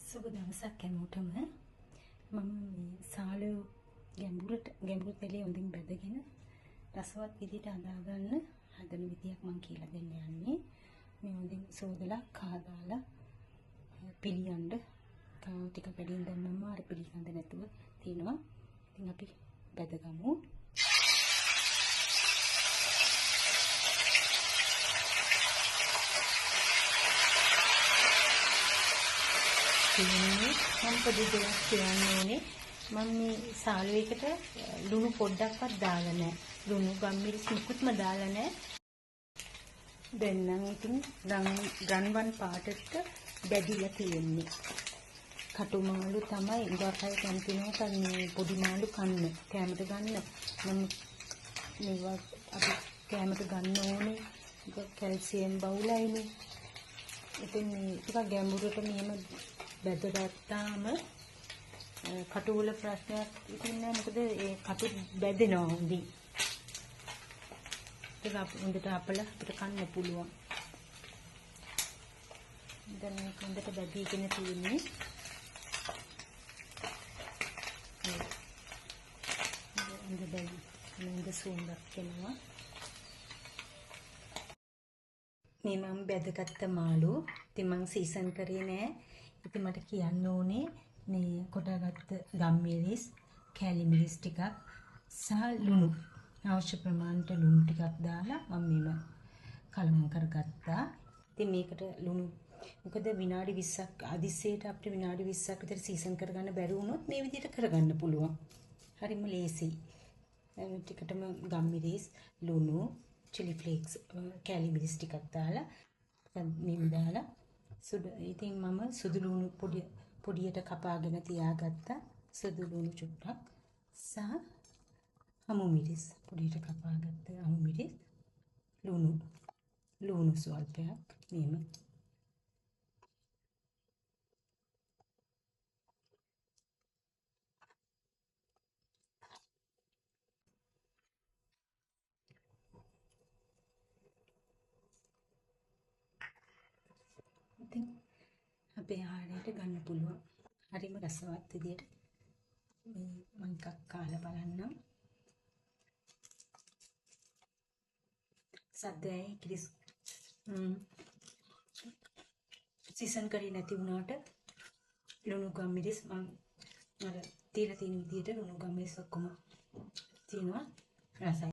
සුබ දවසක් හැමෝටම. මම මේ සාලු ගැඹුරු තෙලේ හොඳින් බැදගෙන රසවත් විදිහට හදාගන්න හදන විදියක් මම කියලා දෙන්න යන්නේ. මේ හොඳින් සෝදලා කාදාලා පිළියන්න ටික වැඩියෙන් දැම්මම අර පිළිගඳ නැතුව තියෙනවා. ඉතින් අපි බැදගමු. මම පොඩි දෙයක් කියන්න ඕනේ. මම මේ සාලුවේකට ලුණු පොඩ්ඩක්වත් දාලා නැහැ. ලුණු ගම්මිරිස් මුකුත්ම දාලා නැහැ. දැන් නම් ඉතින් රන්වන් පාටට බැදිලා තියෙන්නේ. කටු මාළු තමයි ඉඳලා කැම්පිනෝට මේ පොඩි මාළු කන්න කැමරට ගන්න. මම මේවා අපි කැමරට ගන්න ඕනේ. ඒක කැල්සියම් බහුලයිනේ. ඉතින් මේ ටිකක් ගැඹුරට මෙහෙම බැදගත්තාම කටු වල ප්‍රශ්නයක් ඉතින් නෑ. මොකද ඒ කටු බැදෙනවා හොඳින්. ඒක හොඳට අපල අපිට කන්න පුළුවන්. දැන් මේක හොඳට බැදීගෙන තියෙන්නේ. හොඳ සුවඳක් එනවා. මේ මම බැදගත්ත මාළු ඉතින් මම සීසන් කරේ නෑ. ඉතින් මට කියන්න ඕනේ මේ කොටාගත්ත ගම්මිරිස්, කැලි මිරිස් ටිකක් සහ ලුණු. අවශ්‍ය ප්‍රමාණයට ලුණු ටිකක් දාලා මම මේව කලවම් කරගත්තා. ඉතින් මේකට ලුණු මොකද විනාඩි 20ක් අදිස්සේට අපිට විනාඩි 20ක් විතර සීසන් කරගන්න බැරි වුණොත් මේ විදිහට කරගන්න පුළුවන්. හරිම ලේසියි. ටිකටම ගම්මිරිස්, ලුණු, chili flakes, කැලි මිරිස් ටිකක් දාලා මේව දාලා ඉතින් මම සුදු ලුණු පොඩියට කපාගෙන තියාගත්තා. සුදු ලුණු චුට්ටක් සහ හමු මිරිස් පොඩියට කපාගත්ත හමු මිරිස්, ලුණු ස්වල්පයක් මෙහෙම ඉතින් අපේ ආහාරයට ගන්න පුළුවන්. හරිම රසවත් විදියට මේ මම එකක් කාලා බලන්නම්. සද්දයි කිරිස් සීසන් කරේ නැති වුණාට ලුණු ගම්මිරිස් මම අර තියලා තියෙන විදියට ලුණු ගම්මිරිස් ඔක්කොම තියෙනවා රසයි.